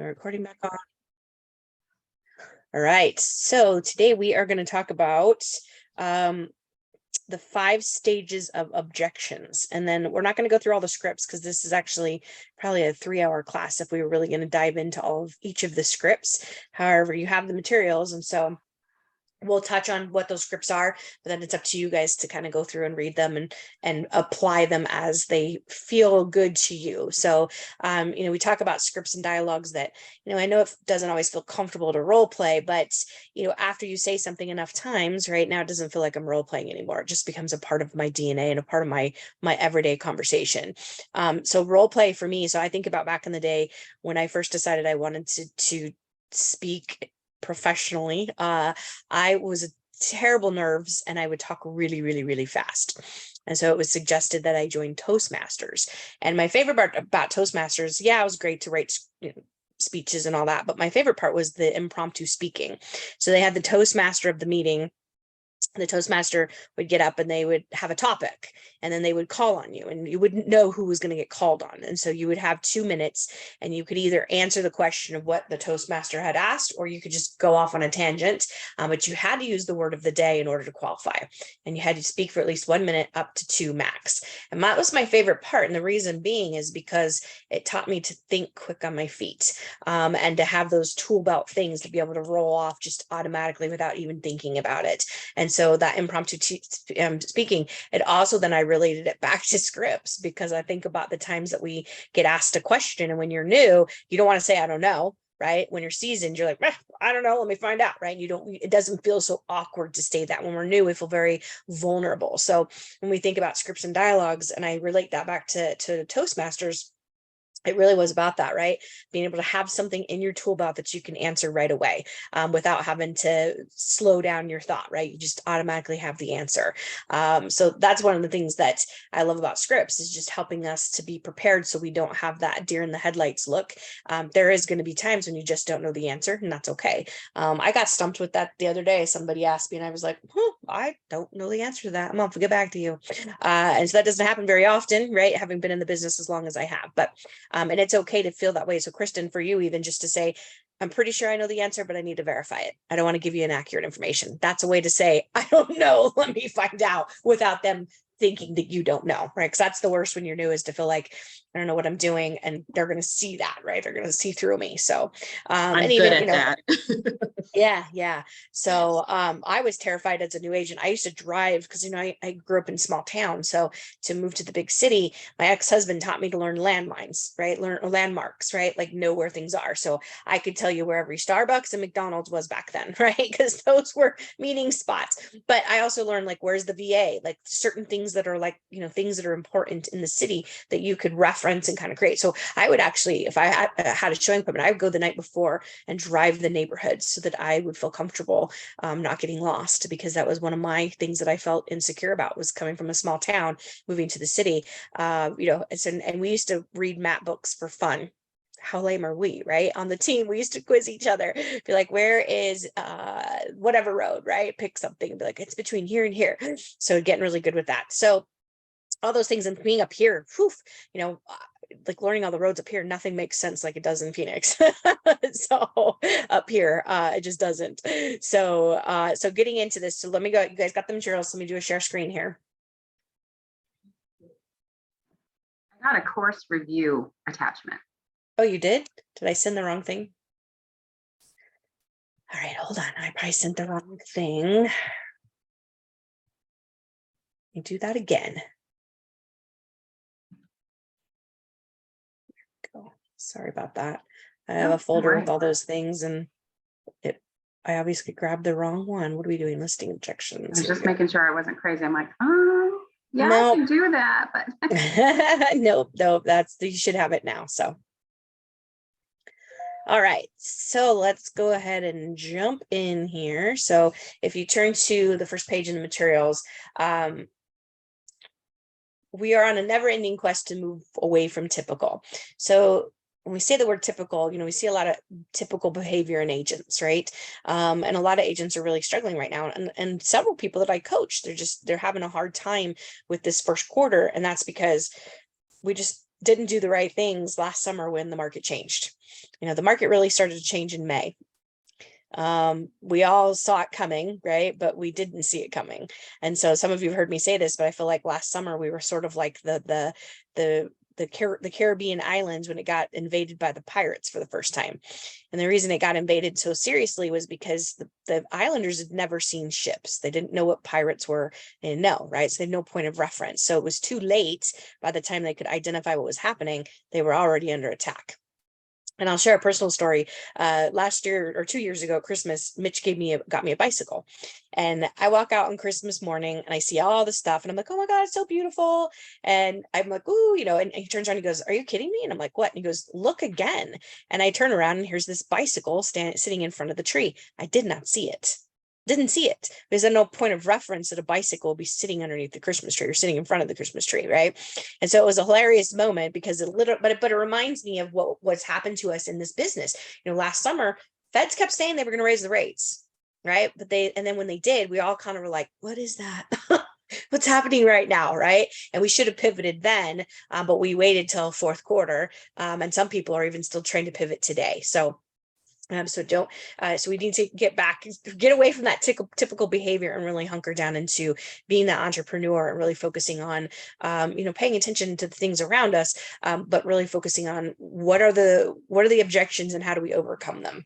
Recording back on. All right, so today we are going to talk about the 5 stages of objections, and then we're not going to go through all the scripts because this is actually probably a 3-hour class if we were really going to dive into all of each of the scripts. However, you have the materials, and so we'll touch on what those scripts are, but then it's up to you guys to kind of go through and read them and apply them as they feel good to you. So, we talk about scripts and dialogues that, I know it doesn't always feel comfortable to role play, but, after you say something enough times, right now, it doesn't feel like I'm role playing anymore. It just becomes a part of my DNA and a part of my everyday conversation. So role play for me. So I think about back in the day when I first decided I wanted to speak professionally. I was terrible nerves and I would talk really, really, really fast. And so it was suggested that I join Toastmasters. And my favorite part about Toastmasters, it was great to write speeches and all that, but my favorite part was the impromptu speaking. So they had the Toastmaster of the meeting. The Toastmaster would get up and they would have a topic, and then they would call on you, and you wouldn't know who was going to get called on. And so you would have 2 minutes, and you could either answer the question of what the Toastmaster had asked, or you could just go off on a tangent. But you had to use the word of the day in order to qualify, and you had to speak for at least 1 minute, up to 2 max. And that was my favorite part. And the reason being is because it taught me to think quick on my feet, and to have those tool belt things to be able to roll off just automatically without even thinking about it. And so that impromptu speaking, it also then I related it back to scripts, because I think about the times that we get asked a question, and when you're new, you don't want to say, I don't know, right? When you're seasoned, you're like, I don't know, let me find out, right? It doesn't feel so awkward to say that. When we're new, we feel very vulnerable. So when we think about scripts and dialogues, and I relate that back to Toastmasters, it really was about that, right? Being able to have something in your tool belt that you can answer right away, without having to slow down your thought, right? You just automatically have the answer. So that's one of the things that I love about scripts, is just helping us to be prepared so we don't have that deer in the headlights look. There is going to be times when you just don't know the answer, and that's okay. I got stumped with that the other day. Somebody asked me and I was like, I don't know the answer to that. I'm going to get back to you. And so that doesn't happen very often, right? Having been in the business as long as I have, but and it's okay to feel that way. So Kristen, for you, even just to say, I'm pretty sure I know the answer, but I need to verify it. I don't want to give you inaccurate information. That's a way to say, I don't know, let me find out, without them thinking that you don't know, right? Because that's the worst when you're new, is to feel like I don't know what I'm doing, and they're going to see that, right? They're going to see through me. So I'm and even, good at that. Yeah. So I was terrified as a new agent. I used to drive because, I grew up in a small town. So to move to the big city, my ex-husband taught me to learn landmines, right? Learn landmarks, right? Like know where things are. So I could tell you where every Starbucks and McDonald's was back then, right? Because those were meeting spots. But I also learned, like, where's the VA? Like certain things that are like, things that are important in the city that you could reference and kind of create. So I would actually, if I had a showing appointment, I would go the night before and drive the neighborhood so that I would feel comfortable not getting lost, because that was one of my things that I felt insecure about, was coming from a small town, moving to the city. And we used to read map books for fun. How lame are we, right? On the team, we used to quiz each other, be like, where is whatever road, right? Pick something and be like, it's between here and here. So getting really good with that. So all those things, and being up here, like learning all the roads up here, nothing makes sense like it does in Phoenix. So up here, it just doesn't. So getting into this, so let me go, you guys got the materials. Let me do a share screen here. I got a course review attachment. Oh, you did? Did I send the wrong thing? All right, hold on. I probably sent the wrong thing. Let me do that again. Sorry about that. I have a folder with all those things, and I obviously grabbed the wrong one. What are we doing? Listing objections. I was just making sure I wasn't crazy. I'm like, yeah, nope. I can do that, but nope, you should have it now. So all right, so let's go ahead and jump in here. So if you turn to the first page in the materials, we are on a never-ending quest to move away from typical. So when we say the word typical, we see a lot of typical behavior in agents, right? And a lot of agents are really struggling right now. And several people that I coach, they're having a hard time with this first quarter. And that's because didn't do the right things last summer when the market changed. The market really started to change in May. We all saw it coming, right? But we didn't see it coming. And so some of you have heard me say this, but I feel like last summer we were sort of like the Caribbean islands when it got invaded by the pirates for the first time. And the reason it got invaded so seriously was because the islanders had never seen ships. They didn't know what pirates were. They didn't know, right? So they had no point of reference. So it was too late. By the time they could identify what was happening, they were already under attack. And I'll share a personal story. Last year or 2 years ago at Christmas, Mitch got me a bicycle. And I walk out on Christmas morning and I see all the stuff and I'm like, oh my God, it's so beautiful. And I'm like, ooh, and he turns around and he goes, are you kidding me? And I'm like, what? And he goes, look again. And I turn around and here's this bicycle sitting in front of the tree. I did not see it. Didn't see it because there's no point of reference that a bicycle will be sitting underneath the Christmas tree or sitting in front of the Christmas tree, right? And so it was a hilarious moment because but it reminds me of what's happened to us in this business. Last summer, Feds kept saying they were going to raise the rates, right? And then when they did, we all kind of were like, what is that? What's happening right now, right? And we should have pivoted then, but we waited till fourth quarter. And some people are even still trying to pivot today. So we need to get away from that typical behavior and really hunker down into being that entrepreneur and really focusing on, paying attention to the things around us, but really focusing on what are the objections and how do we overcome them.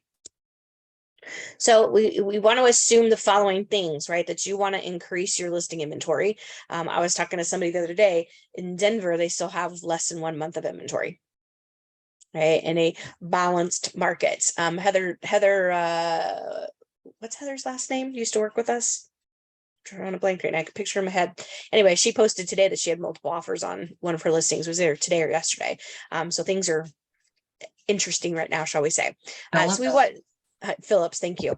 So we want to assume the following things, right? That you want to increase your listing inventory. I was talking to somebody the other day in Denver, they still have less than 1 month of inventory. Right, in a balanced market. Heather, what's Heather's last name? Used to work with us. I'm drawing a blank right now. I can picture in my head. Anyway, she posted today that she had multiple offers on one of her listings. It was there today or yesterday. So things are interesting right now, shall we say? So we want Phillips, thank you.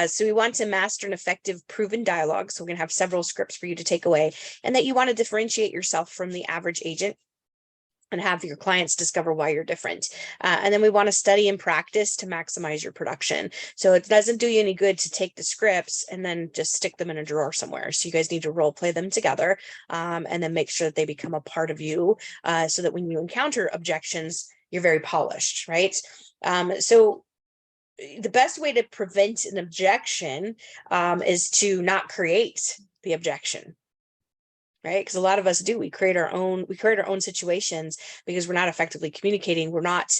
So we want to master an effective, proven dialogue. So we're going to have several scripts for you to take away, and that you want to differentiate yourself from the average agent and have your clients discover why you're different. And then we want to study and practice to maximize your production. So it doesn't do you any good to take the scripts and then just stick them in a drawer somewhere. So you guys need to role play them together, and then make sure that they become a part of you, so that when you encounter objections, you're very polished, right? So the best way to prevent an objection is to not create the objection. Right? Because a lot of us do, we create our own situations because we're not effectively communicating. We're not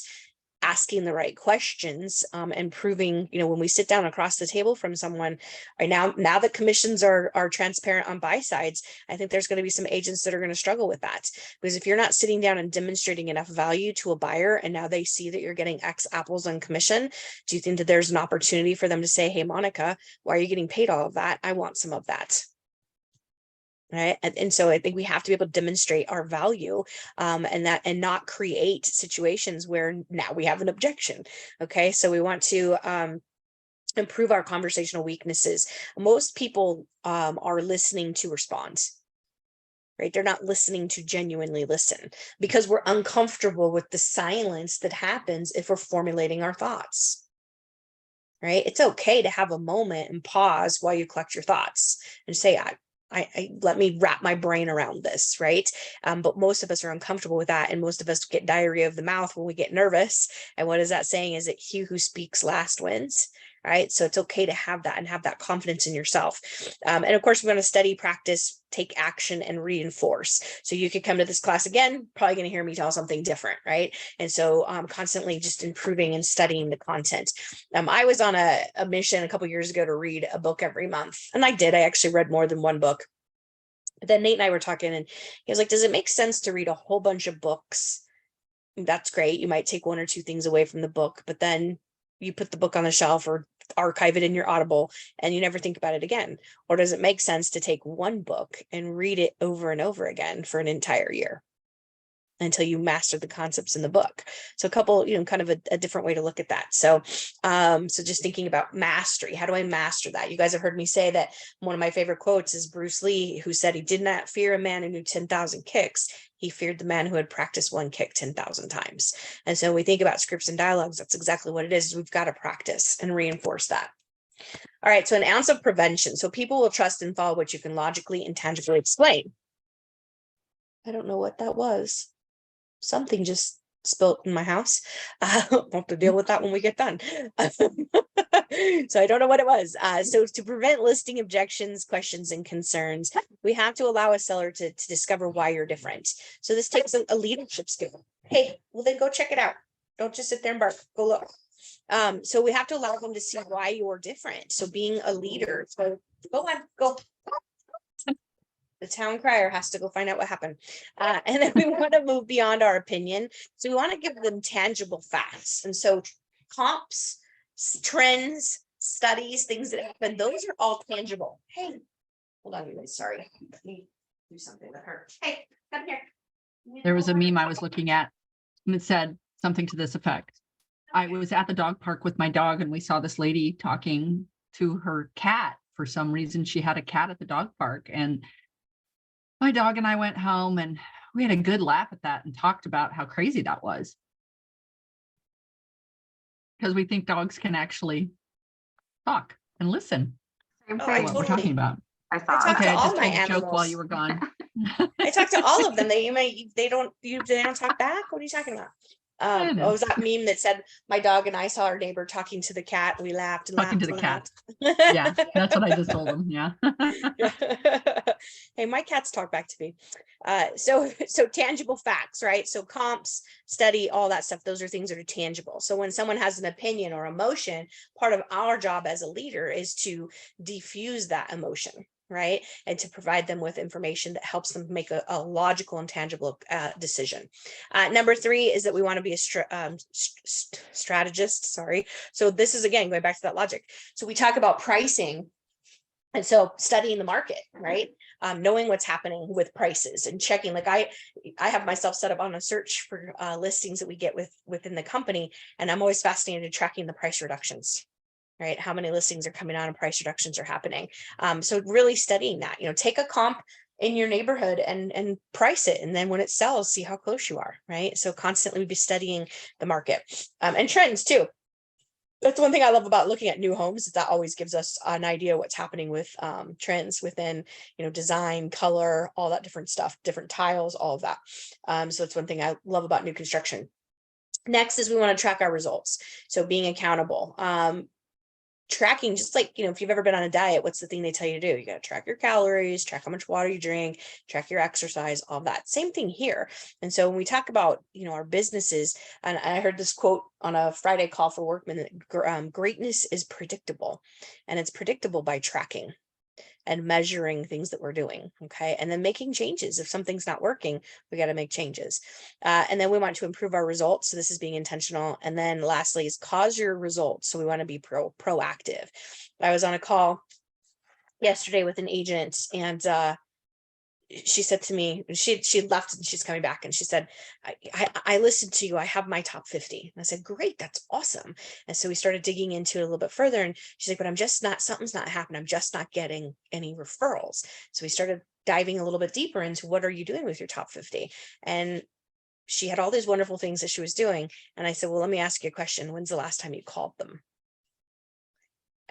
asking the right questions, and proving, when we sit down across the table from someone right now that commissions are transparent on buy sides, I think there's going to be some agents that are going to struggle with that, because if you're not sitting down and demonstrating enough value to a buyer and now they see that you're getting X apples on commission, do you think that there's an opportunity for them to say, hey, Monica, why are you getting paid all of that? I want some of that. Right. And so I think we have to be able to demonstrate our value, and not create situations where now we have an objection. Okay. So we want to improve our conversational weaknesses. Most people are listening to respond. Right. They're not listening to genuinely listen because we're uncomfortable with the silence that happens if we're formulating our thoughts. Right. It's okay to have a moment and pause while you collect your thoughts and say, I let me wrap my brain around this, right? But most of us are uncomfortable with that. And most of us get diarrhea of the mouth when we get nervous. And what is that saying? Is it he who speaks last wins? Right? So it's okay to have that and have that confidence in yourself. And of course, we're going to study, practice, take action, and reinforce. So you could come to this class again, probably going to hear me tell something different, right? And so constantly just improving and studying the content. I was on a mission a couple of years ago to read a book every month. And I did. I actually read more than one book. But then Nate and I were talking and he was like, does it make sense to read a whole bunch of books? That's great. You might take one or two things away from the book, but then you put the book on the shelf or archive it in your Audible and you never think about it again. Or does it make sense to take one book and read it over and over again for an entire year until you master the concepts in the book? So a couple, kind of a different way to look at that. So, so just thinking about mastery, how do I master that? You guys have heard me say that one of my favorite quotes is Bruce Lee, who said he did not fear a man who knew 10,000 kicks. He feared the man who had practiced one kick 10,000 times. And so when we think about scripts and dialogues, that's exactly what it is. We've got to practice and reinforce that. All right. So an ounce of prevention. So people will trust and follow what you can logically and tangibly explain. I don't know what that was. something just spilt in my house. We'll have to deal with that when we get done. So I don't know what it was. So to prevent listing objections, questions, and concerns, we have to allow a seller to discover why you're different. So this takes a leadership skill. Hey, well then go check it out. Don't just sit there and bark, go look. So we have to allow them to see why you're different. So being a leader, so go on, go. The town crier has to go find out what happened. And then we want to move beyond our opinion. So we want to give them tangible facts. And so comps, trends, studies, things that happen, those are all tangible. Hey, hold on, you guys, sorry. Let me do something with her. Hey, come here. There was a meme I was looking at and it said something to this effect. I was at the dog park with my dog and we saw this lady talking to her cat. For some reason, she had a cat at the dog park, and my dog and I went home and we had a good laugh at that and talked about how crazy that was. Because we think dogs can actually talk and listen Same Oh, to I thing. what we're totally- talking about. I I saw talked it. Okay, to I all just my told a joke while animals. you were gone. I talked to all of them. They don't talk back. What are you talking about? I know. What was that meme that said my dog and I saw our neighbor talking to the cat? We laughed and Talking laughed to and the cat. laughed. Yeah, that's what I just told them. Yeah. Hey, my cats talk back to me. So tangible facts, right? So comps, study, all that stuff, those are things that are tangible. So when someone has an opinion or emotion, part of our job as a leader is to diffuse that emotion, right? And to provide them with information that helps them make a logical and tangible decision. Number 3 is that we want to be a strategist, sorry. So this is, again, going back to that logic. So we talk about pricing. And so studying the market, right? Knowing what's happening with prices and checking, like I have myself set up on a search for listings that we get within the company. And I'm always fascinated tracking the price reductions, right? How many listings are coming on and price reductions are happening. So really studying that, take a comp in your neighborhood and price it. And then when it sells, see how close you are, right? So constantly be studying the market and trends too. That's one thing I love about looking at new homes, is that always gives us an idea what's happening with trends within, design, color, all that different stuff, different tiles, all of that. So it's one thing I love about new construction. Next is we want to track our results. So being accountable. Tracking, just like, if you've ever been on a diet, what's the thing they tell you to do? You got to track your calories, track how much water you drink, track your exercise, all of that. Same thing here. And so when we talk about, our businesses, and I heard this quote on a Friday call for workmen, that greatness is predictable, and it's predictable by tracking and measuring things that we're doing. Okay. And then making changes. If something's not working, we got to make changes. And then we want to improve our results. So this is being intentional. And then lastly is cause your results. So we want to be proactive. I was on a call yesterday with an agent, and she said to me, she left and she's coming back, and she said, I listened to you. I have my top 50. And I said, great, that's awesome. And so we started digging into it a little bit further, and she's like, but I'm just not, something's not happening. I'm just not getting any referrals. So we started diving a little bit deeper into what are you doing with your top 50? And she had all these wonderful things that she was doing. And I said, well, let me ask you a question. When's the last time you called them?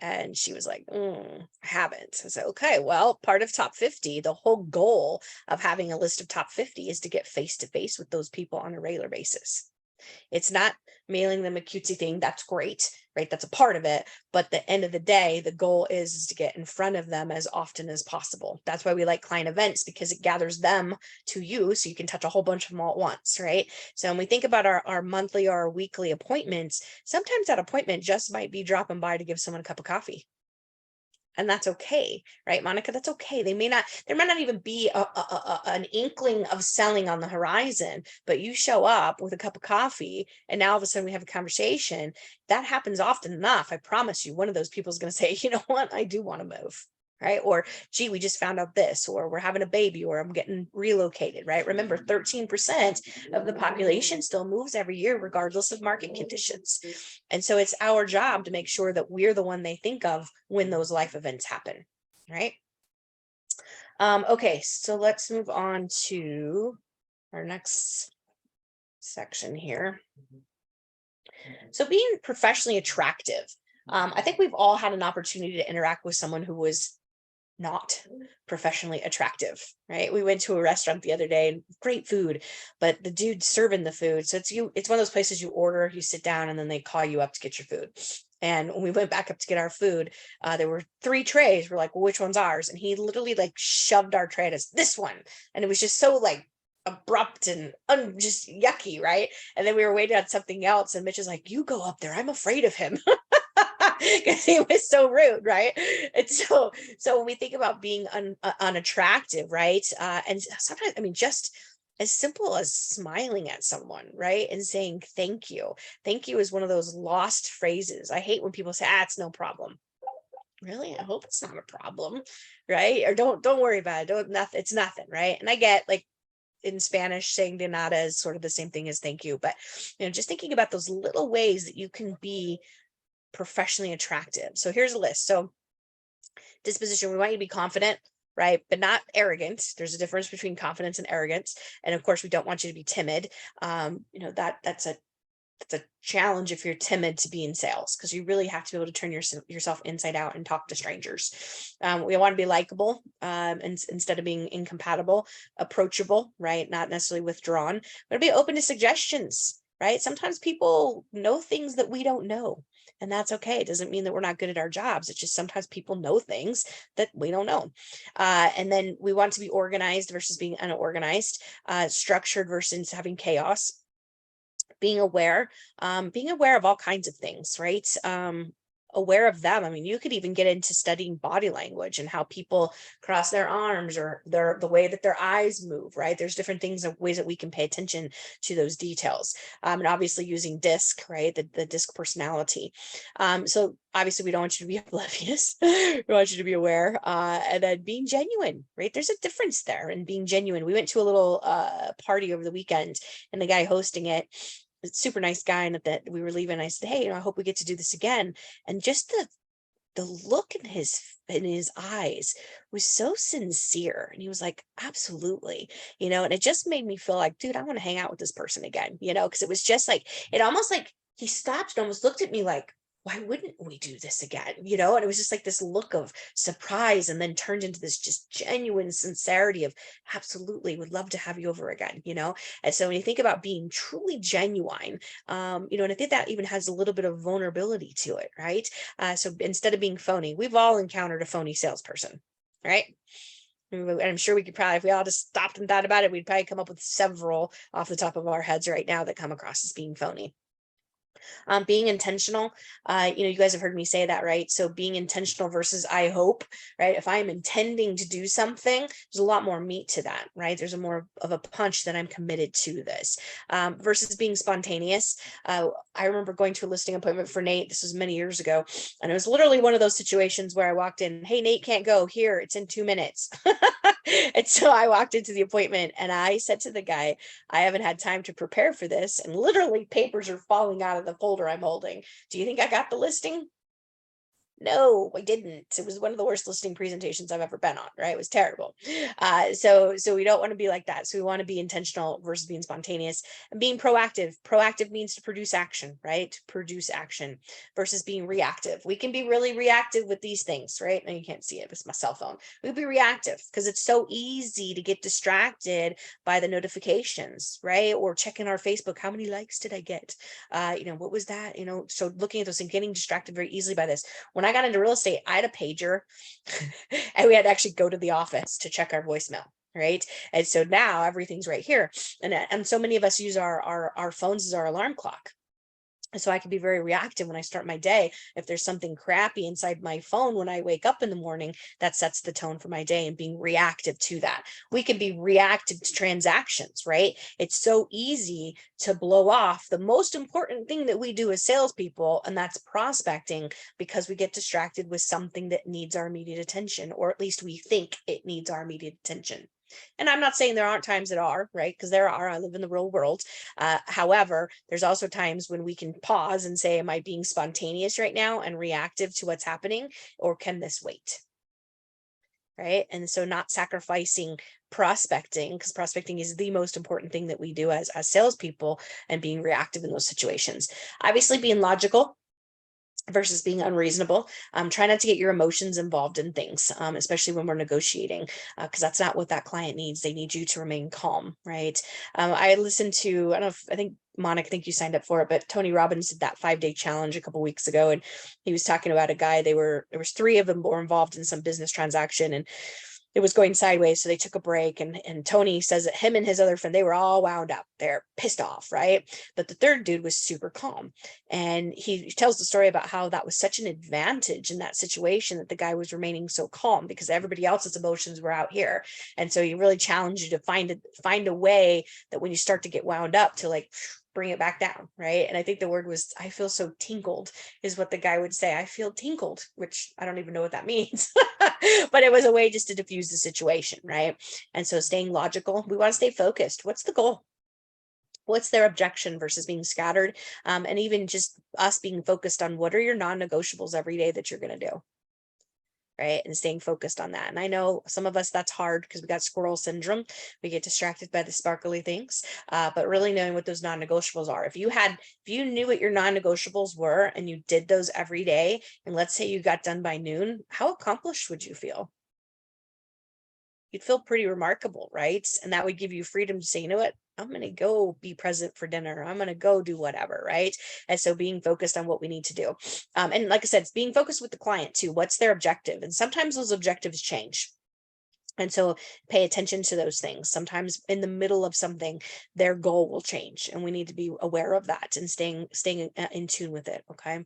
And she was like, I haven't. I said, okay, well, part of top 50, the whole goal of having a list of top 50 is to get face-to-face with those people on a regular basis. It's not mailing them a cutesy thing. That's great, right? That's a part of it. But at the end of the day, the goal is to get in front of them as often as possible. That's why we like client events, because it gathers them to you so you can touch a whole bunch of them all at once, right? So when we think about our monthly or our weekly appointments, sometimes that appointment just might be dropping by to give someone a cup of coffee. And that's okay, right, Monica? That's okay. There might not even be an inkling of selling on the horizon, but you show up with a cup of coffee and now all of a sudden we have a conversation. That happens often enough. I promise you, one of those people is going to say, you know what, I do want to move, right? Or, gee, we just found out this, or we're having a baby, or I'm getting relocated, right? Remember, 13% of the population still moves every year, regardless of market conditions. And so it's our job to make sure that we're the one they think of when those life events happen, right? Okay, so let's move on to our next section here. So being professionally attractive. I think we've all had an opportunity to interact with someone who was not professionally attractive, right? We went to a restaurant the other day and great food, but the dude serving the food. So it's one of those places you order, you sit down, and then they call you up to get your food. And when we went back up to get our food, there were 3 trays. We're like, well, which one's ours? And he literally like shoved our tray at us, this one. And it was just so like abrupt and just yucky, right? And then we were waiting on something else, and Mitch is like, you go up there, I'm afraid of him. Because he was so rude, right? And so when we think about being unattractive, right? And sometimes, I mean, just as simple as smiling at someone, right? And saying thank you. Thank you is one of those lost phrases. I hate when people say, it's no problem. Really? I hope it's not a problem, right? Or don't worry about it. It's nothing, right? And I get like in Spanish saying de nada is sort of the same thing as thank you, but just thinking about those little ways that you can be professionally attractive. So here's a list. So disposition, we want you to be confident, right? But not arrogant. There's a difference between confidence and arrogance. And of course, we don't want you to be timid. That's a challenge if you're timid to be in sales, because you really have to be able to turn yourself inside out and talk to strangers. We want to be likable, and instead of being incompatible, approachable, right? Not necessarily withdrawn, but be open to suggestions, right? Sometimes people know things that we don't know, and that's okay. It doesn't mean that we're not good at our jobs. It's just sometimes people know things that we don't know. And then we want to be organized versus being unorganized, structured versus having chaos. Being aware of all kinds of things, right? Aware of them. I mean, you could even get into studying body language and how people cross their arms or the way that their eyes move, right? There's different things and ways that we can pay attention to those details. And obviously using DISC, right? The DISC personality. So obviously we don't want you to be oblivious. We want you to be aware. And then being genuine, right? There's a difference there in being genuine. We went to a little party over the weekend, and the guy hosting it, super nice guy, and that we were leaving, I said, hey, I hope we get to do this again. And just the look in his eyes was so sincere, and he was like, absolutely, and it just made me feel like, dude, I want to hang out with this person again, because it was just like, it almost like he stopped and almost looked at me like, why wouldn't we do this again? And it was just like this look of surprise, and then turned into this just genuine sincerity of, absolutely, would love to have you over again, And so when you think about being truly genuine, and I think that even has a little bit of vulnerability to it, right? So instead of being phony, we've all encountered a phony salesperson, right? And I'm sure we could probably, if we all just stopped and thought about it, we'd probably come up with several off the top of our heads right now that come across as being phony. Being intentional, you guys have heard me say that, right? So being intentional versus I hope, right? If I'm intending to do something, there's a lot more meat to that, right? There's a more of a punch that I'm committed to this, versus being spontaneous. I remember going to a listing appointment for Nate. This was many years ago. And it was literally one of those situations where I walked in, hey, Nate can't go here. It's in 2 minutes. And so I walked into the appointment and I said to the guy, I haven't had time to prepare for this. And literally papers are falling out of the folder I'm holding. Do you think I got the listing? No, I didn't. It was one of the worst listing presentations I've ever been on, right? It was terrible. So we don't want to be like that. So we want to be intentional versus being spontaneous, and being proactive. Proactive means to produce action, right? Produce action versus being reactive. We can be really reactive with these things, right? And you can't see it, it's my cell phone. We'll be reactive because it's so easy to get distracted by the notifications, right? Or checking our Facebook. How many likes did I get? What was that? So looking at those and getting distracted very easily by this. When I got into real estate, I had a pager and we had to actually go to the office to check our voicemail, right? And so now everything's right here. And so many of us use our phones as our alarm clock. So I can be very reactive when I start my day. If there's something crappy inside my phone when I wake up in the morning, that sets the tone for my day, and being reactive to that. We can be reactive to transactions, right? It's so easy to blow off the most important thing that we do as salespeople, and that's prospecting, because we get distracted with something that needs our immediate attention, or at least we think it needs our immediate attention. And I'm not saying there aren't times that are, right? Because there are. I live in the real world. However, there's also times when we can pause and say, am I being spontaneous right now and reactive to what's happening? Or can this wait? Right? And so not sacrificing prospecting, because prospecting is the most important thing that we do as salespeople, and being reactive in those situations. Obviously being logical. versus being unreasonable. Try not to get your emotions involved in things, especially when we're negotiating, because that's not what that client needs. They need you to remain calm, right? I listened to, I don't know if, I think Monica, I think you signed up for it, but Tony Robbins did that 5-day challenge a couple weeks ago, and he was talking about a guy. There was 3 of them were involved in some business transaction, and it was going sideways. So they took a break, and Tony says that him and his other friend, they were all wound up. They're pissed off, right? But the third dude was super calm. And he tells the story about how that was such an advantage in that situation, that the guy was remaining so calm because everybody else's emotions were out here. And so he really challenged you to find a way that when you start to get wound up, to like bring it back down, right? And I think the word was, I feel so tinkled, is what the guy would say. I feel tinkled, which I don't even know what that means, but it was a way just to diffuse the situation, right? And so staying logical, we want to stay focused. What's the goal? What's their objection versus being scattered? And even just us being focused on what are your non-negotiables every day that you're going to do, right? And staying focused on that. And I know some of us, that's hard because we got squirrel syndrome. We get distracted by the sparkly things, but really knowing what those non-negotiables are. If you knew what your non-negotiables were and you did those every day, and let's say you got done by noon, how accomplished would you feel? You'd feel pretty remarkable, right? And that would give you freedom to say, you know what, I'm going to go be present for dinner. I'm going to go do whatever, right? And so being focused on what we need to do. And like I said, it's being focused with the client too. What's their objective? And sometimes those objectives change. And so pay attention to those things. Sometimes in the middle of something, their goal will change, and we need to be aware of that and staying in tune with it. Okay.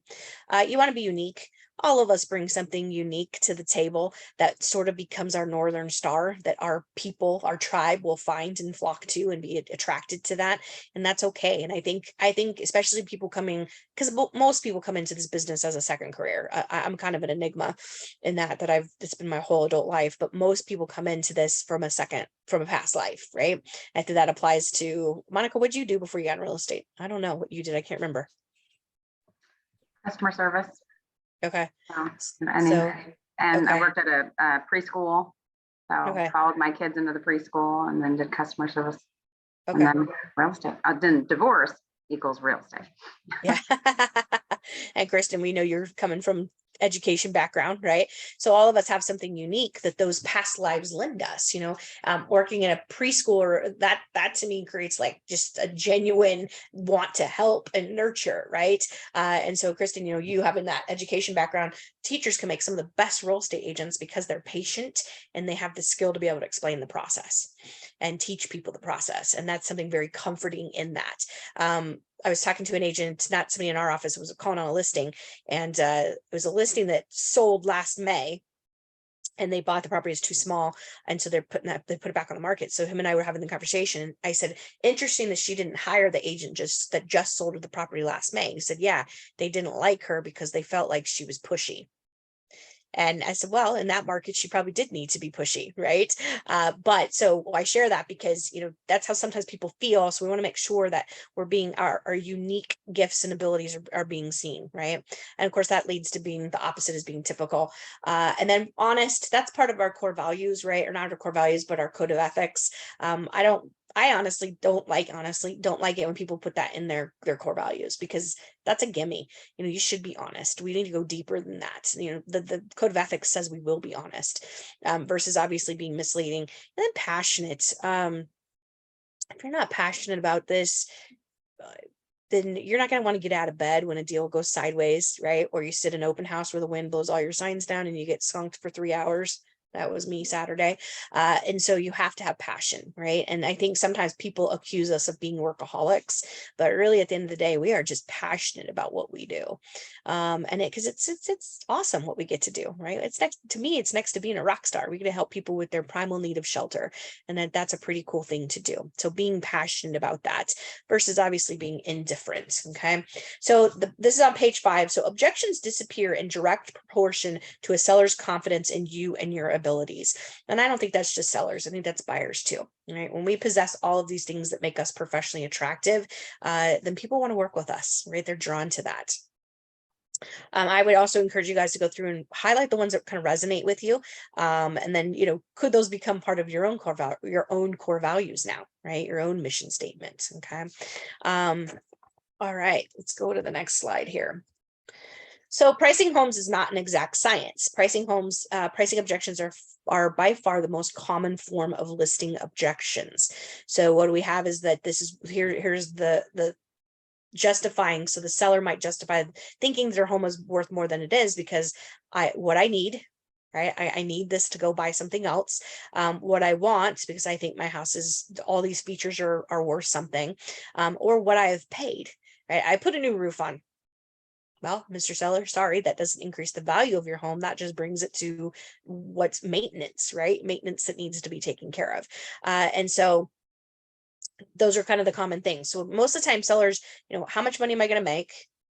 You want to be unique. All of us bring something unique to the table that sort of becomes our northern star, that our people, our tribe will find and flock to and be attracted to that. And that's okay. And I think especially people coming, because most people come into this business as a second career. I'm kind of an enigma in that it's been my whole adult life, but most people come into this from a past life, right? I think that applies to Monica. What'd you do before you got in real estate? I don't know what you did. I can't remember. Customer service. Okay. And I okay. worked at a preschool. So Okay. followed my kids into the preschool and then did customer service. Okay. And then real estate. Then divorce equals real estate. Yeah. And Kristen, we know you're coming from education background, right? So all of us have something unique that those past lives lend us, working in a preschool, that to me creates like just a genuine want to help and nurture, right? And so Kristen, you having that education background, teachers can make some of the best real estate agents because they're patient and they have the skill to be able to explain the process and teach people the process. And that's something very comforting in that. I was talking to an agent, not somebody in our office, it was calling on a listing, and it was a listing that sold last May, and they bought the property as too small, and so they put it back on the market. So him and I were having the conversation. I said, interesting that she didn't hire the agent that just sold the property last May. He said, yeah, they didn't like her because they felt like she was pushy. And I said, well, in that market, she probably did need to be pushy, right? But so I share that because, that's how sometimes people feel. So we want to make sure that we're being, our unique gifts and abilities are being seen, right? And of course, that leads to being the opposite, is being typical. And then honest, that's part of our core values, right? Or not our core values, but our code of ethics. I honestly don't like it when people put that in their core values, because that's a gimme. You should be honest. We need to go deeper than that. The code of ethics says we will be honest, versus obviously being misleading. And then passionate. If you're not passionate about this, then you're not going to want to get out of bed when a deal goes sideways, right? Or you sit in an open house where the wind blows all your signs down and you get skunked for 3 hours. That was me Saturday. And so you have to have passion, right? And I think sometimes people accuse us of being workaholics, but really at the end of the day, we are just passionate about what we do. And because it's awesome what we get to do, right? It's next to being a rock star. We get to help people with their primal need of shelter. And that's a pretty cool thing to do. So being passionate about that versus obviously being indifferent. Okay. So this is on page 5. So objections disappear in direct proportion to a seller's confidence in you and your abilities. And I don't think that's just sellers. I think that's buyers too, right? When we possess all of these things that make us professionally attractive, then people want to work with us, right? They're drawn to that. I would also encourage you guys to go through and highlight the ones that kind of resonate with you. And then, could those become part of your own core values now, right? Your own mission statement. Okay. All right, let's go to the next slide here. So pricing homes is not an exact science. Pricing objections are by far the most common form of listing objections. So what we have is that here's the justifying. So the seller might justify thinking their home is worth more than it is because what I need, right? I need this to go buy something else. What I want, because I think my house is, all these features are worth something, or what I have paid, right? I put a new roof on. Well, Mr. Seller, sorry, that doesn't increase the value of your home. That just brings it to what's maintenance, right? Maintenance that needs to be taken care of. And so those are kind of the common things. So most of the time sellers, how much money am I going to make?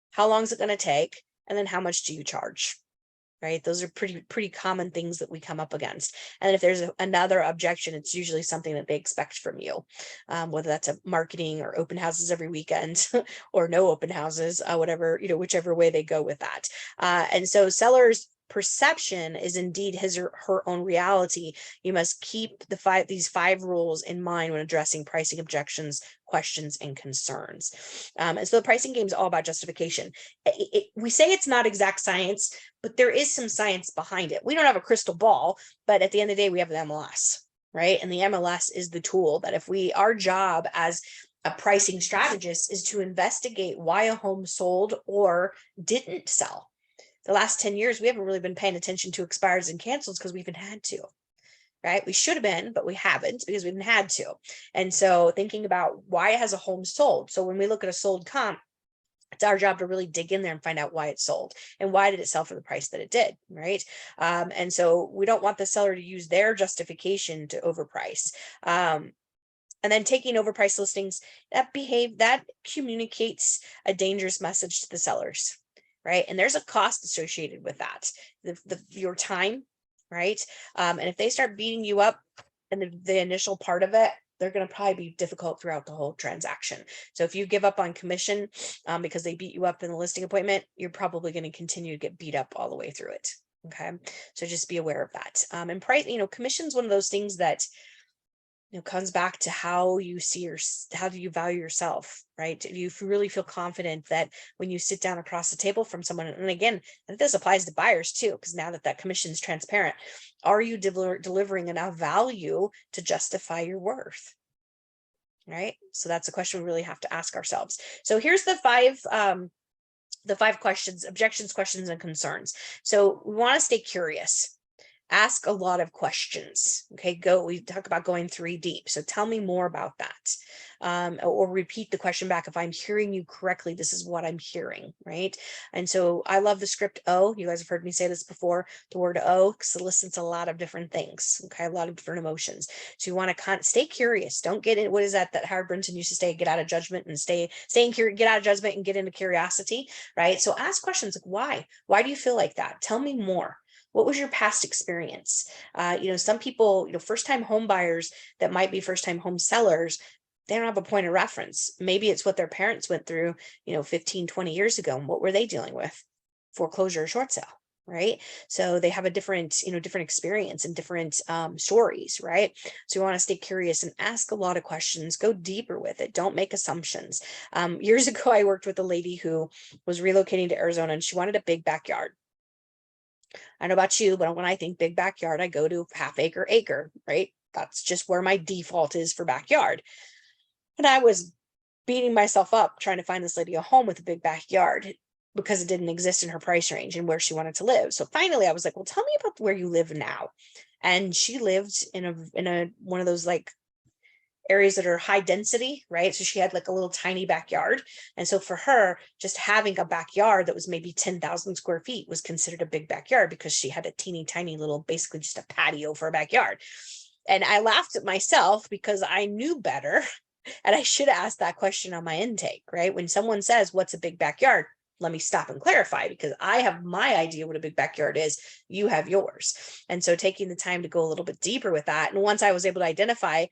How long is it going to take? And then how much do you charge? Right? Those are pretty common things that we come up against. And if there's another objection, it's usually something that they expect from you, whether that's a marketing or open houses every weekend or no open houses, whatever, whichever way they go with that. And so sellers' perception is indeed his or her own reality. You must keep these five rules in mind when addressing pricing objections, questions, and concerns. And so the pricing game is all about justification. We say it's not exact science, but there is some science behind it. We don't have a crystal ball, but at the end of the day, we have the MLS, right? And the MLS is the tool that our job as a pricing strategist is to investigate why a home sold or didn't sell. The last 10 years, we haven't really been paying attention to expires and cancels because we haven't had to, right? We should have been, but we haven't because we haven't had to. And so thinking about why has a home sold? So when we look at a sold comp, it's our job to really dig in there and find out why it sold and why did it sell for the price that it did, right? And so we don't want the seller to use their justification to overprice. And then taking overpriced listings that communicates a dangerous message to the sellers, right? And there's a cost associated with that, your time, right? And if they start beating you up in the initial part of it, they're going to probably be difficult throughout the whole transaction. So if you give up on commission because they beat you up in the listing appointment, you're probably going to continue to get beat up all the way through it. Okay. So just be aware of that. And price, commission is one of those things that comes back to how you see how do you value yourself, right? Do you really feel confident that when you sit down across the table from someone, and again, this applies to buyers too, because now that commission is transparent, are you delivering enough value to justify your worth? Right? So that's a question we really have to ask ourselves. So here's the five questions: objections, questions, and concerns. So we want to stay curious. Ask a lot of questions. Okay, we talk about going 3 deep. So tell me more about that, or repeat the question back. If I'm hearing you correctly, this is what I'm hearing, right? And so I love the script O. You guys have heard me say this before. The word O solicits a lot of different things. Okay, a lot of different emotions. So you want to stay curious. Don't get in. What is that Howard Brinton used to say? Get out of judgment and get out of judgment and get into curiosity, right? So ask questions like why? Why do you feel like that? Tell me more. What was your past experience? Some people, first-time home buyers that might be first-time home sellers, they don't have a point of reference. Maybe it's what their parents went through, 15, 20 years ago. And what were they dealing with? Foreclosure or short sale, right? So they have a different experience and different stories, right? So you want to stay curious and ask a lot of questions, go deeper with it. Don't make assumptions. Years ago, I worked with a lady who was relocating to Arizona and she wanted a big backyard. I don't know about you, but when I think big backyard, I go to half acre, right? That's just where my default is for backyard. And I was beating myself up trying to find this lady a home with a big backyard because it didn't exist in her price range and where she wanted to live. So finally I was like, well, tell me about where you live now. And she lived in one of those like areas that are high density, right? So she had like a little tiny backyard. And so for her, just having a backyard that was maybe 10,000 square feet was considered a big backyard because she had a teeny tiny little, basically just a patio for a backyard. And I laughed at myself because I knew better. And I should have asked that question on my intake, right? When someone says, what's a big backyard? Let me stop and clarify because I have my idea what a big backyard is. You have yours. And so taking the time to go a little bit deeper with that. And once I was able to identify,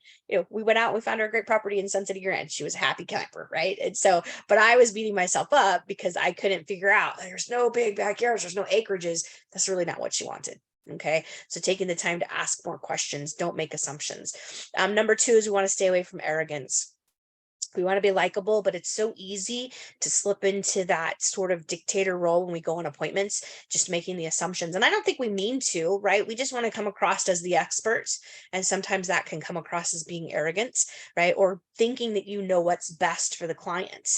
we went out and we found her a great property in Sun City Ranch. She was a happy camper, right? And so, but I was beating myself up because I couldn't figure out there's no big backyards, there's no acreages. That's really not what she wanted. Okay. So taking the time to ask more questions, don't make assumptions. Number 2 is we want to stay away from arrogance. We want to be likable, but it's so easy to slip into that sort of dictator role when we go on appointments, just making the assumptions. And I don't think we mean to, right? We just want to come across as the experts. And sometimes that can come across as being arrogant, right? Or thinking that you know what's best for the client.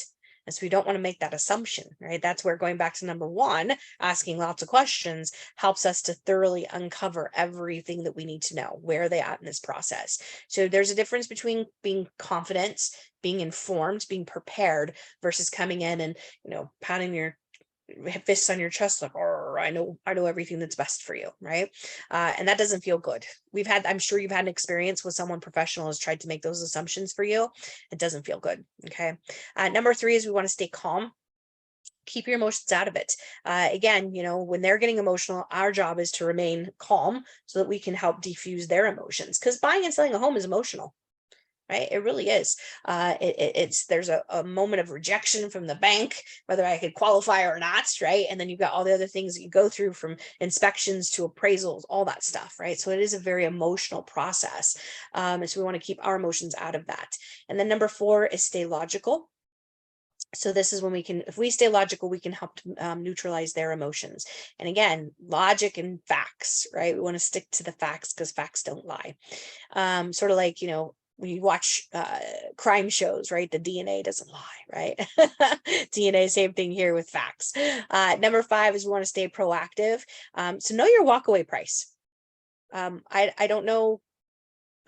And so we don't want to make that assumption, right? That's where going back to number one, asking lots of questions helps us to thoroughly uncover everything that we need to know. Where are they at in this process? So there's a difference between being confident, being informed, being prepared versus coming in and, pounding your fists on your chest like, oh, I know everything that's best for you, right? And that doesn't feel good. I'm sure you've had an experience with someone professional has tried to make those assumptions for you. It doesn't feel good. Okay. Number three is we want to stay calm. Keep your emotions out of it. Again, when they're getting emotional, our job is to remain calm so that we can help diffuse their emotions, because buying and selling a home is emotional. Right? It really is. There's a moment of rejection from the bank, whether I could qualify or not, right? And then you've got all the other things that you go through, from inspections to appraisals, all that stuff, right? So it is a very emotional process. And so we want to keep our emotions out of that. And then number four is stay logical. So this is when if we stay logical, we can help to neutralize their emotions. And again, logic and facts, right? We want to stick to the facts because facts don't lie. Sort of like, when you watch crime shows, right? The DNA doesn't lie, right? DNA, same thing here with facts. Number five is we want to stay proactive. So know your walkaway price. I don't know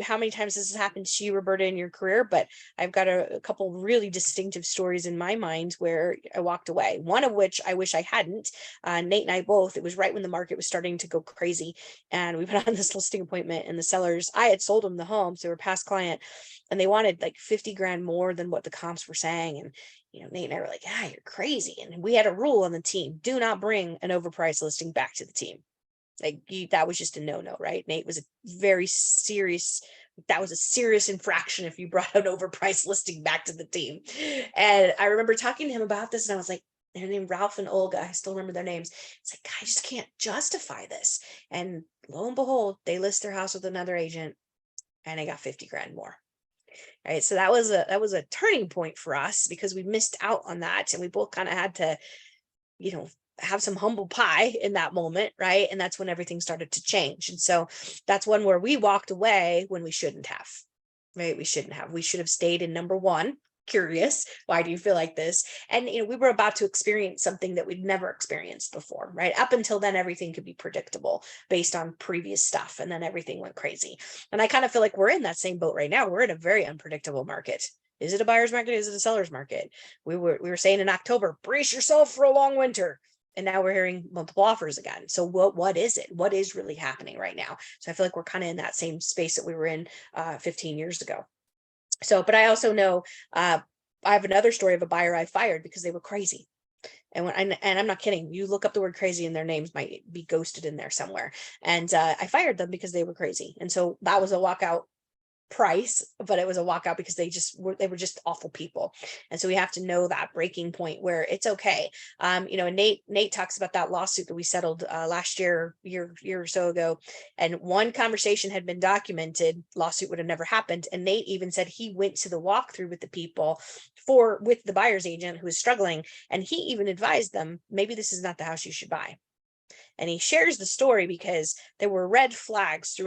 how many times this has happened to you, Roberta, in your career, but I've got a couple really distinctive stories in my mind where I walked away. One of which I wish I hadn't. Nate and I both, it was right when the market was starting to go crazy. And we went on this listing appointment, and the sellers, I had sold them the home, so they were past client, and they wanted like 50 grand more than what the comps were saying. And Nate and I were like, you're crazy. And we had a rule on the team: do not bring an overpriced listing back to the team. Like that was just a no-no, right? Nate was a very serious, that was a serious infraction if you brought an overpriced listing back to the team. And I remember talking to him about this, and I was like, they're named Ralph and Olga. I still remember their names. It's like, I just can't justify this. And lo and behold, they list their house with another agent and they got 50 grand more. Right. So that was a turning point for us, because we missed out on that. And we both kind of had to, have some humble pie in that moment, right? And that's when everything started to change. And so that's one where we walked away when we shouldn't have, right? We should have stayed in number one, curious. Why do you feel like this? And, we were about to experience something that we'd never experienced before, right? Up until then, everything could be predictable based on previous stuff. And then everything went crazy. And I kind of feel like we're in that same boat right now. We're in a very unpredictable market. Is it a buyer's market? Is it a seller's market? We were saying in October, brace yourself for a long winter. And now we're hearing multiple offers again. So what is it? What is really happening right now? So I feel like we're kind of in that same space that we were in 15 years ago. So, but I also know I have another story of a buyer I fired because they were crazy. And I'm not kidding. You look up the word crazy and their names might be ghosted in there somewhere. And I fired them because they were crazy. And so that was a walkout price, but it was a walkout because they were just awful people. And so we have to know that breaking point where it's okay. Nate talks about that lawsuit that we settled last year or so ago, and one conversation had been documented. Lawsuit would have never happened. And Nate even said he went to the walkthrough with the people with the buyer's agent who was struggling, and he even advised them, maybe this is not the house you should buy. And he shares the story because there were red flags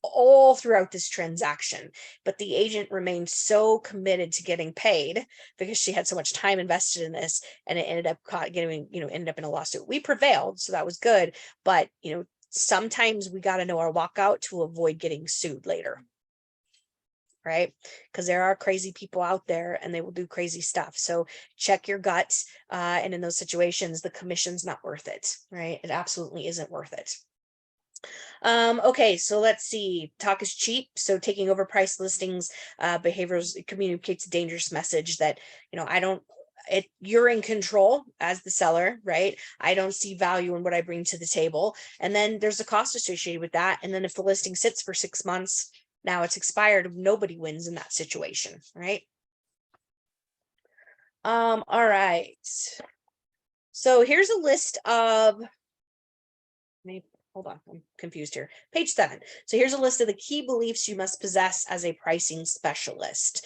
all throughout this transaction, but the agent remained so committed to getting paid because she had so much time invested in this, and it ended up ended up in a lawsuit. We prevailed, so that was good, but sometimes we got to know our walkout to avoid getting sued later, right? Because there are crazy people out there and they will do crazy stuff. So check your guts, and in those situations, the commission's not worth it, right? It absolutely isn't worth it. Okay, so let's see. Talk is cheap. So taking overpriced listings, behaviors, it communicates a dangerous message that, you're in control as the seller, right? I don't see value in what I bring to the table. And then there's a cost associated with that. And then if the listing sits for 6 months, now it's expired, nobody wins in that situation, right? All right. So here's a list of, let me hold on, I'm confused here. Page 7. So here's a list of the key beliefs you must possess as a pricing specialist.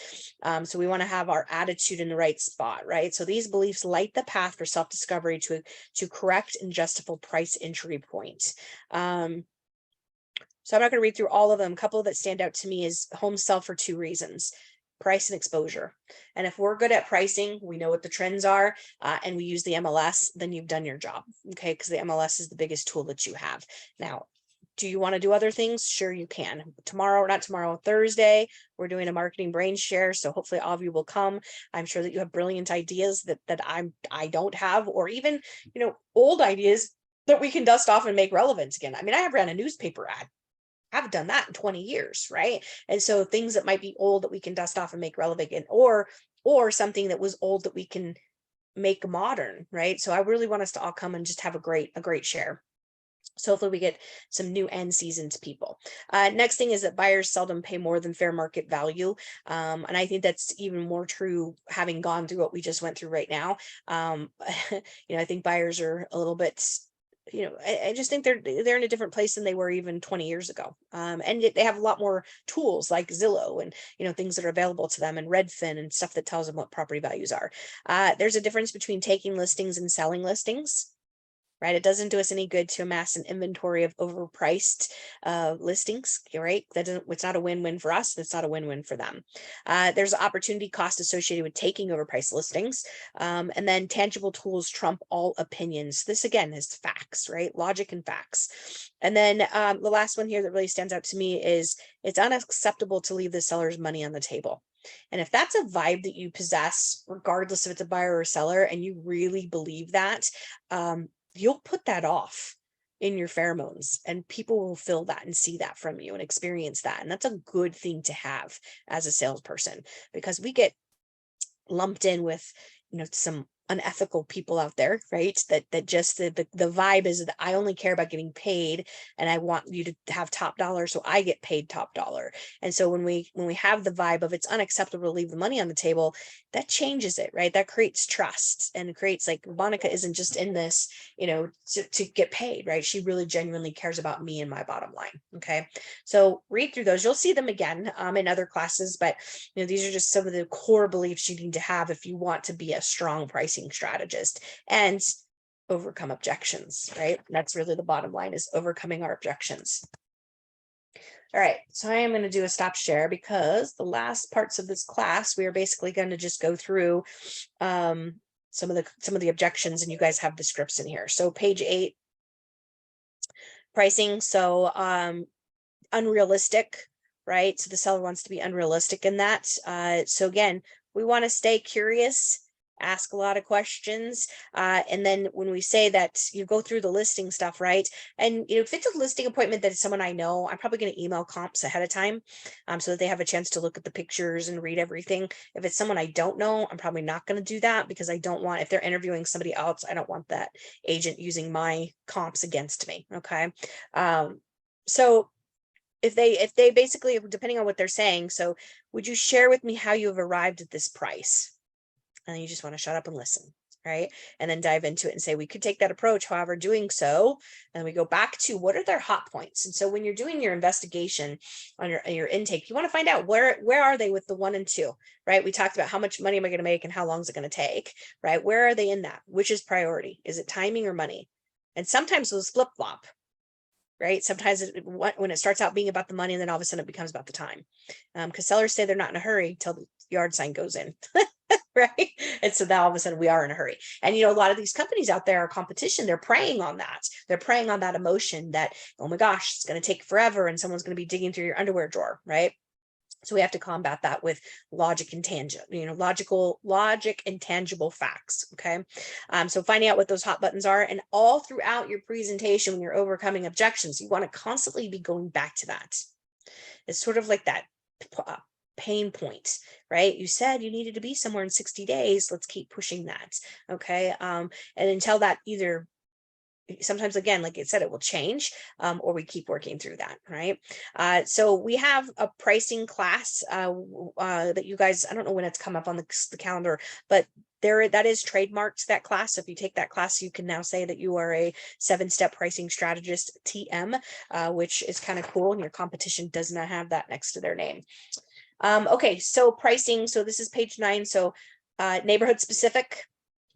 So we want to have our attitude in the right spot, right? So these beliefs light the path for self-discovery to correct and justify price entry point. So I'm not going to read through all of them. A couple that stand out to me is homes sell for 2 reasons: price and exposure. And if we're good at pricing, we know what the trends are, and we use the MLS, then you've done your job, okay? Because the MLS is the biggest tool that you have. Now, do you want to do other things? Sure, you can. Tomorrow, not tomorrow, Thursday, we're doing a marketing brain share. So hopefully all of you will come. I'm sure that you have brilliant ideas that I don't have, or even, old ideas that we can dust off and make relevant again. I mean, I have ran a newspaper ad. I haven't done that in 20 years, right? And so things that might be old that we can dust off and make relevant again, or something that was old that we can make modern, right? So I really want us to all come and just have a great share. So hopefully we get some new and seasoned people. Next thing is that buyers seldom pay more than fair market value. And I think that's even more true having gone through what we just went through right now. I think buyers are a little bit, I just think they're in a different place than they were even 20 years ago. And they have a lot more tools like Zillow and, things that are available to them, and Redfin and stuff that tells them what property values are. There's a difference between taking listings and selling listings. Right? It doesn't do us any good to amass an inventory of overpriced listings, right? It's not a win-win for us. It's not a win-win for them. There's opportunity cost associated with taking overpriced listings. And then tangible tools trump all opinions. This again is facts, right? Logic and facts. And then the last one here that really stands out to me is it's unacceptable to leave the seller's money on the table. And if that's a vibe that you possess, regardless if it's a buyer or seller, and you really believe that, you'll put that off in your pheromones, and people will feel that and see that from you and experience that. And that's a good thing to have as a salesperson, because we get lumped in with, some unethical people out there, right? That just the vibe is that I only care about getting paid, and I want you to have top dollar, so I get paid top dollar. And so when we have the vibe of it's unacceptable to leave the money on the table, that changes it, right? That creates trust, and creates like, Monica isn't just in this, to get paid, right? She really genuinely cares about me and my bottom line. Okay. So read through those. You'll see them again in other classes, but these are just some of the core beliefs you need to have if you want to be a strong pricing strategist and overcome objections, right? That's really the bottom line, is overcoming our objections. All right, so I am going to do a stop share, because the last parts of this class, we are basically going to just go through some of the objections, and you guys have the scripts in here. So page 8, pricing. So unrealistic, right? So the seller wants to be unrealistic in that. So again, we want to stay curious, ask a lot of questions. And then when we say that, you go through the listing stuff, right? And if it's a listing appointment that is someone I know, I'm probably going to email comps ahead of time, so that they have a chance to look at the pictures and read everything. If it's someone I don't know, I'm probably not going to do that, because I don't want, if they're interviewing somebody else, I don't want that agent using my comps against me. Okay. So if they basically, depending on what they're saying, so would you share with me how you have arrived at this price? And you just want to shut up and listen, right? And then dive into it and say, we could take that approach. However, doing so, and we go back to what are their hot points. And so when you're doing your investigation on your intake, you want to find out where are they with the 1 and 2, right? We talked about how much money am I going to make and how long is it going to take, right? Where are they in that? Which is priority? Is it timing or money? And sometimes those flip flop, right? Sometimes when it starts out being about the money, and then all of a sudden it becomes about the time, because sellers say they're not in a hurry till the yard sign goes in. Right. And so now all of a sudden we are in a hurry. And, a lot of these companies out there are competition. They're preying on that. They're preying on that emotion that, oh my gosh, it's going to take forever, and someone's going to be digging through your underwear drawer. Right. So we have to combat that with logic and logic and tangible facts. Okay. So finding out what those hot buttons are, and all throughout your presentation, when you're overcoming objections, you want to constantly be going back to that. It's sort of like that pain point, right? You said you needed to be somewhere in 60 days. Let's keep pushing that. Okay. And until that either sometimes, again, like I said, it will change, or we keep working through that, right? So we have a pricing class that you guys, I don't know when it's come up on the calendar, but that is trademarked, that class. If you take that class, you can now say that you are a 7-step pricing strategist, TM, which is kind of cool, and your competition does not have that next to their name. Okay, so pricing. So this is page 9. So neighborhood specific,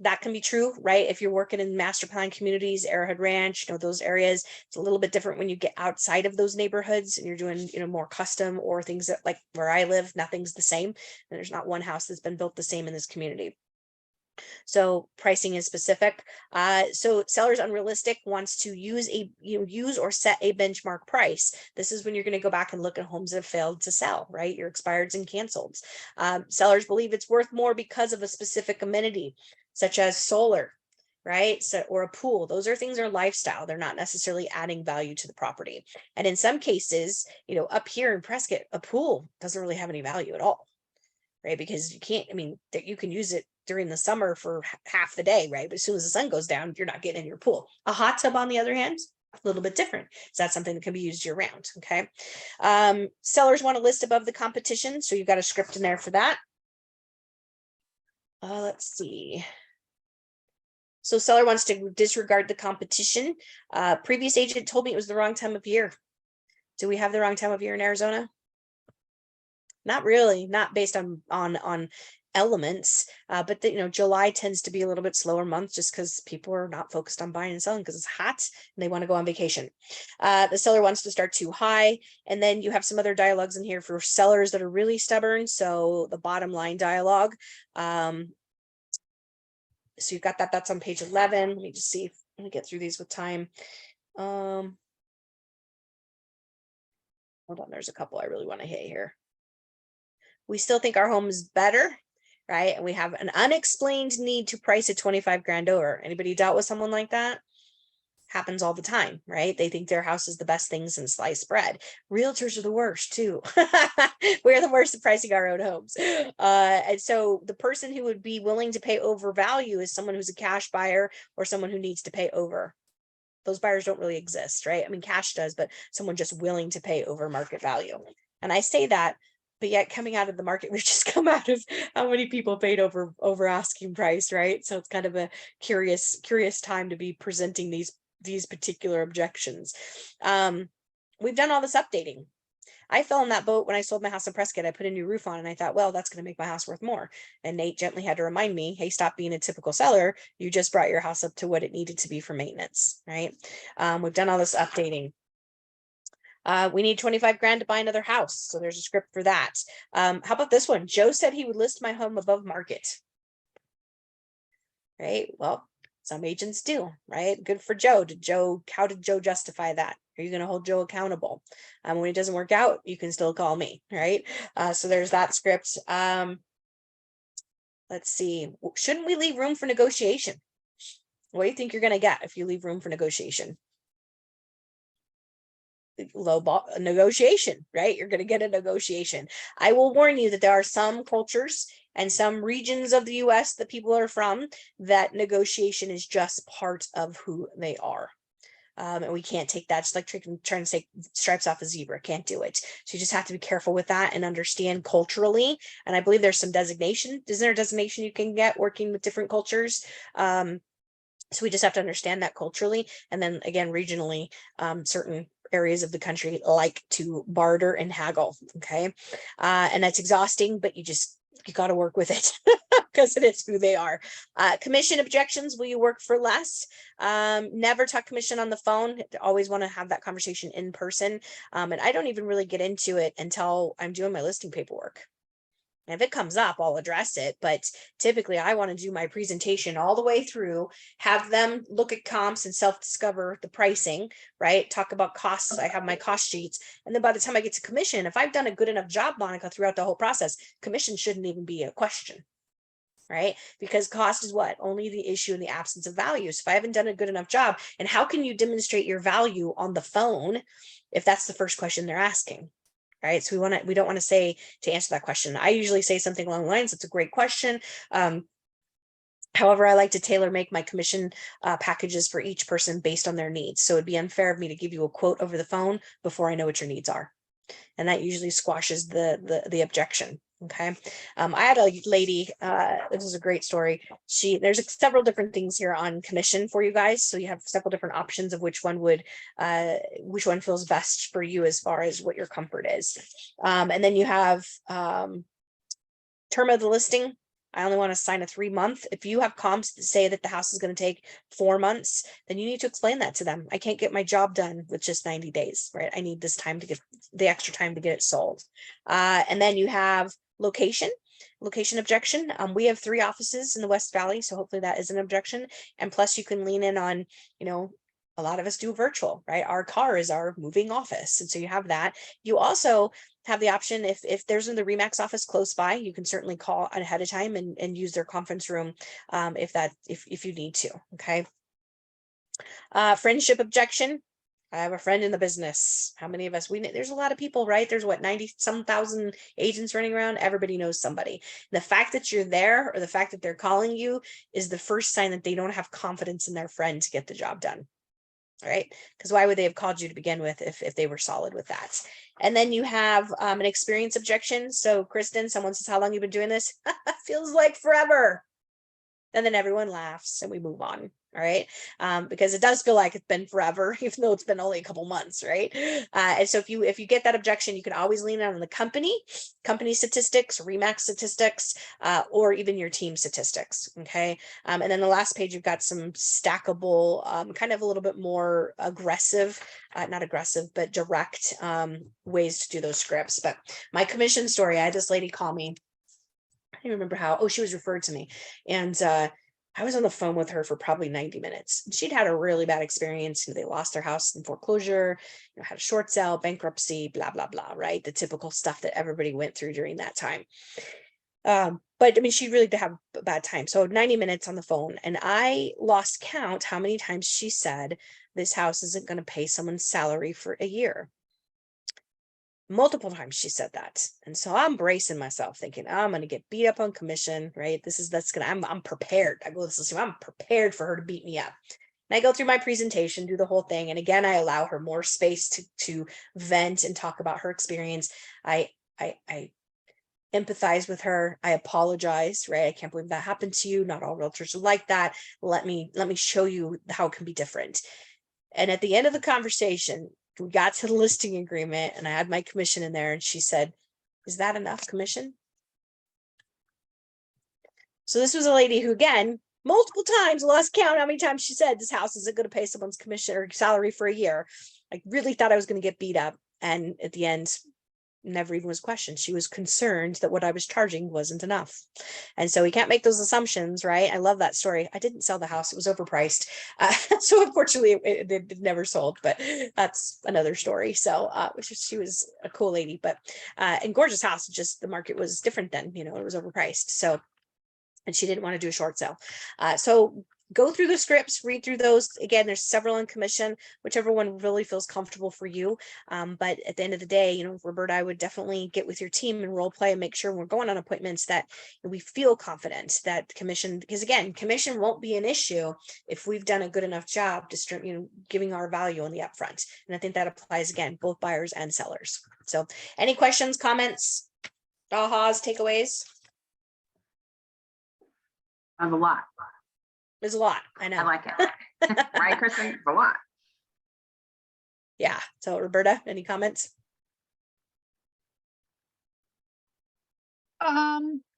that can be true, right? If you're working in master plan communities, Arrowhead Ranch, those areas, it's a little bit different when you get outside of those neighborhoods and you're doing, more custom or things that, like where I live, nothing's the same. And there's not one house that's been built the same in this community. So pricing is specific. So seller's unrealistic wants to use or set a benchmark price. This is when you're going to go back and look at homes that have failed to sell, right? Your expireds and canceled. Sellers believe it's worth more because of a specific amenity, such as solar, right? So, or a pool. Those are things are lifestyle. They're not necessarily adding value to the property. And in some cases, up here in Prescott, a pool doesn't really have any value at all, right? Because you can't, that you can use it during the summer for half the day, right? But as soon as the sun goes down, you're not getting in your pool. A hot tub, on the other hand, a little bit different. So that's something that can be used year round, okay? Sellers want a list above the competition, so you've got a script in there for that. Let's see. So seller wants to disregard the competition. Previous agent told me it was the wrong time of year. Do we have the wrong time of year in Arizona? Not really, not based on elements, but July tends to be a little bit slower month just because people are not focused on buying and selling because it's hot and they want to go on vacation. The seller wants to start too high, and then you have some other dialogues in here for sellers that are really stubborn. So the bottom line dialogue. So you've got that's on page 11. Let me just see if let me get through these with time. Hold on, there's a couple I really want to hit here. We still think our home is better, right? And we have an unexplained need to price it 25 grand over. Anybody dealt with someone like that? Happens all the time, right? They think their house is the best thing since sliced bread. Realtors are the worst too. We're the worst at pricing our own homes. And so the person who would be willing to pay over value is someone who's a cash buyer or someone who needs to pay over. Those buyers don't really exist, right? Cash does, but someone just willing to pay over market value. And I say that, but yet coming out of the market, we've just come out of how many people paid over asking price, right? So it's kind of a curious time to be presenting these particular objections. We've done all this updating. I fell in that boat when I sold my house in Prescott. I put a new roof on and I thought, well, that's going to make my house worth more. And Nate gently had to remind me, hey, stop being a typical seller. You just brought your house up to what it needed to be for maintenance, right? We've done all this updating. We need 25 grand to buy another house. So there's a script for that. How about this one? Joe said he would list my home above market. Right? Well, some agents do, right? Good for Joe. How did Joe justify that? Are you going to hold Joe accountable? When it doesn't work out, you can still call me, right? So there's that script. Let's see. Shouldn't we leave room for negotiation? What do you think you're going to get if you leave room for negotiation? Low ball negotiation, right? You're going to get a negotiation. I will warn you that there are some cultures and some regions of the US that people are from that negotiation is just part of who they are. And we can't take that, just like trying to take stripes off a zebra. Can't do it. So you just have to be careful with that and understand culturally. And I believe there's some designation. Isn't there a designation you can get working with different cultures? So we just have to understand that culturally. And then again, regionally, certain areas of the country like to barter and haggle. Okay. And that's exhausting, but you got to work with it because it is who they are. Commission objections. Will you work for less? Never talk commission on the phone. Always want to have that conversation in person. And I don't even really get into it until I'm doing my listing paperwork. And if it comes up, I'll address it. But typically I want to do my presentation all the way through, have them look at comps and self-discover the pricing, right? Talk about costs. I have my cost sheets. And then by the time I get to commission, if I've done a good enough job, Monica, throughout the whole process, commission shouldn't even be a question, right? Because cost is what? Only the issue in the absence of value. So if I haven't done a good enough job, and how can you demonstrate your value on the phone if that's the first question they're asking? Right. So we don't want to say to answer that question. I usually say something along the lines. It's a great question. However, I like to tailor make my commission packages for each person based on their needs. So it'd be unfair of me to give you a quote over the phone before I know what your needs are. And that usually squashes the objection. Okay. I had a lady, this is a great story. There's several different things here on commission for you guys. So you have several different options of which one feels best for you as far as what your comfort is. And then you have term of the listing. I only want to sign a 3-month. If you have comps that say that the house is going to take 4 months, then you need to explain that to them. I can't get my job done with just 90 days, right? I need this time to get the extra time to get it sold. And then you have location objection. We have 3 offices in the West Valley, so hopefully that is an objection. And plus you can lean in on, a lot of us do virtual, right? Our car is our moving office. And so you have that. You also have the option, if there's in the RE/MAX office close by, you can certainly call ahead of time and use their conference room if you need to. Okay. Friendship objection. I have a friend in the business. How many of us? There's a lot of people, right? There's 90-some thousand agents running around. Everybody knows somebody. The fact that you're there or the fact that they're calling you is the first sign that they don't have confidence in their friend to get the job done. All right, because why would they have called you to begin with if they were solid with that? And then you have an experience objection. So Kristen, someone says, how long you been doing this? Feels like forever. And then everyone laughs and we move on. All right. Because it does feel like it's been forever, even though it's been only a couple months. Right. And so if you get that objection, you can always lean on the company statistics, RE/MAX statistics, or even your team statistics. Okay. And then the last page, you've got some stackable, kind of a little bit more aggressive, not aggressive, but direct ways to do those scripts. But my commission story, I had this lady call me. I don't remember how. Oh, she was referred to me. And I was on the phone with her for probably 90 minutes. She'd had a really bad experience. They lost their house in foreclosure, had a short sale, bankruptcy, blah, blah, blah, right? The typical stuff that everybody went through during that time. But I mean, she really did have a bad time. So 90 minutes on the phone, and I lost count how many times she said, this house isn't going to pay someone's salary for a year. Multiple times she said that. And so I'm bracing myself thinking, I'm going to get beat up on commission, right? I'm prepared. I go, I'm prepared for her to beat me up. And I go through my presentation, do the whole thing. And again, I allow her more space to vent and talk about her experience. I empathize with her. I apologize, right? I can't believe that happened to you. Not all realtors are like that. Let me show you how it can be different. And at the end of the conversation, we got to the listing agreement and I had my commission in there and she said, is that enough commission? So this was a lady who, again, multiple times, lost count how many times she said this house isn't going to pay someone's commission or salary for a year. I really thought I was going to get beat up. And at the end, never even was questioned. She was concerned that what I was charging wasn't enough. And so we can't make those assumptions, right? I love that story. I didn't sell the house. It was overpriced. So unfortunately it never sold, but that's another story. So she was a cool lady, but and gorgeous house, just the market was different then, it was overpriced. So, and she didn't want to do a short sale. So go through the scripts, read through those. Again, there's several in commission, whichever one really feels comfortable for you. But at the end of the day, Roberta, I would definitely get with your team and role play and make sure when we're going on appointments that we feel confident that commission, because again, commission won't be an issue if we've done a good enough job giving our value on the upfront. And I think that applies again, both buyers and sellers. So any questions, comments, ahas, takeaways? Of a lot. There's a lot. I know. I like it. Right, Kristen? It's a lot. Yeah. So Roberta, any comments?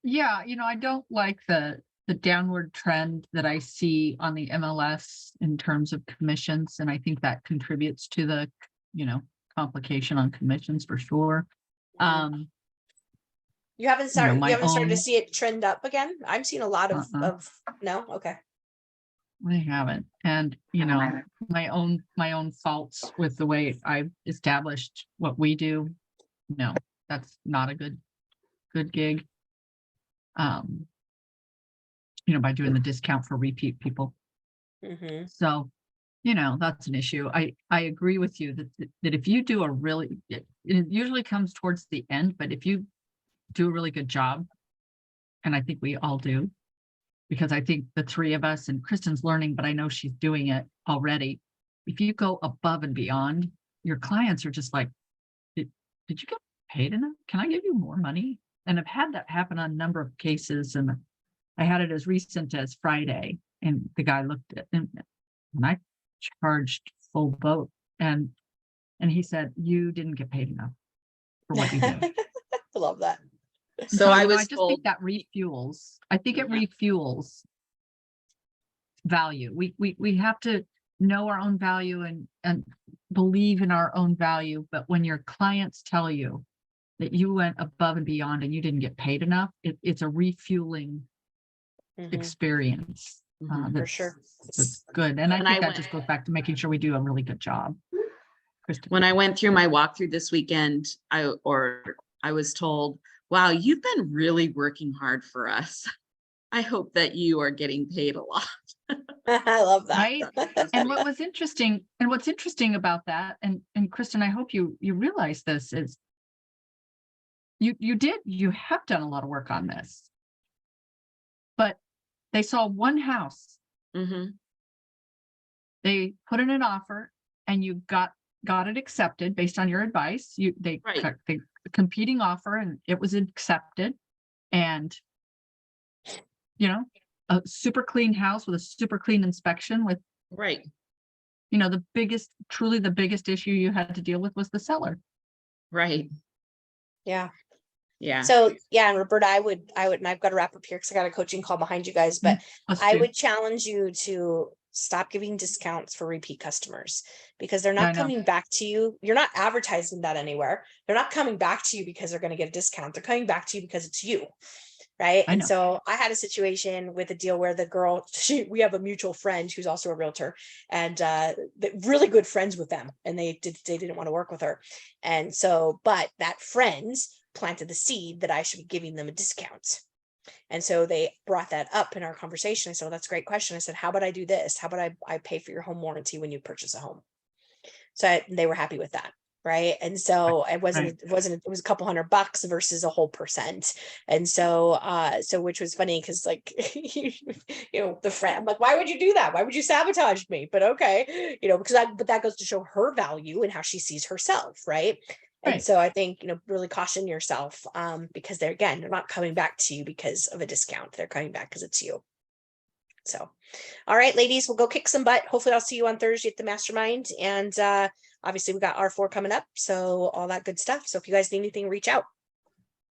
Yeah, I don't like the downward trend that I see on the MLS in terms of commissions. And I think that contributes to the, complication on commissions for sure. You haven't started, my you haven't started to own- see it trend up again? I'm seeing a lot of no? Okay. I haven't. And, my own faults with the way I've established what we do. No, that's not a good gig. By doing the discount for repeat people. Mm-hmm. So, that's an issue. I agree with you that if you do it usually comes towards the end, but if you do a really good job, and I think we all do, because I think the three of us, and Kristen's learning, but I know she's doing it already. If you go above and beyond, your clients are just like, did you get paid enough? Can I give you more money? And I've had that happen on a number of cases. And I had it as recent as Friday. And the guy looked at and I charged full boat. And he said, you didn't get paid enough for what you did. I love that. So I you know, was I just told, think that refuels. I think it refuels value. We have to know our own value and believe in our own value. But when your clients tell you that you went above and beyond and you didn't get paid enough, it's a refueling Mhm, experience. Mhm. for sure. That's good. And I And think I that went- just goes back to making sure we do a really good job. Kristen. when I went through my walkthrough this weekend, I was told, wow, you've been really working hard for us. I hope that you are getting paid a lot. I love that. Right? And what's interesting about that, and Kristen, I hope you realize this, is you have done a lot of work on this, but they saw one house, Mhm. they put in an offer, and you got it accepted based on your advice. They Right. cut the competing offer, and it was accepted, and you know, a super clean house with a super clean inspection with, Right. you know, truly the biggest issue you had to deal with was the seller. Right. Yeah. Yeah. So yeah, and Roberta, I would, and I've got to wrap up here because I got a coaching call behind you guys, but Us I too. would challenge you to stop giving discounts for repeat customers because they're I not know. coming back to you. You're not advertising that anywhere. They're not coming back to you because they're going to get a discount. They're coming back to you because it's you. Right. I And know. so I had a situation with a deal where the girl, we have a mutual friend who's also a realtor, and really good friends with them. And they didn't want to work with her. And so, but that friend planted the seed that I should be giving them a discount. And so they brought that up in our conversation. I said, well, that's a great question. I said, how about I do this? How about I pay for your home warranty when you purchase a home? So they were happy with that. Right. And so it was a couple $100 versus a whole %. And so, which was funny because like, you know, the friend, I'm like, why would you do that? Why would you sabotage me? But okay, you know, but that goes to show her value and how she sees herself. Right. And Right. so I think, you know, really caution yourself because they're not coming back to you because of a discount. They're coming back because it's you. So, all right, ladies, we'll go kick some butt. Hopefully I'll see you on Thursday at the mastermind. And obviously we got R4 coming up. So all that good stuff. So if you guys need anything, reach out.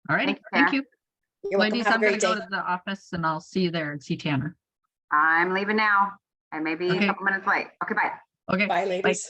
All right. Thanks, Thank Tara. you. You're welcome. Ladies, Have a I'm going great to go day. to the office and I'll see you there and see Tanner. I'm leaving now. I may be Okay. a couple minutes late. Okay, bye. Okay. Bye, ladies.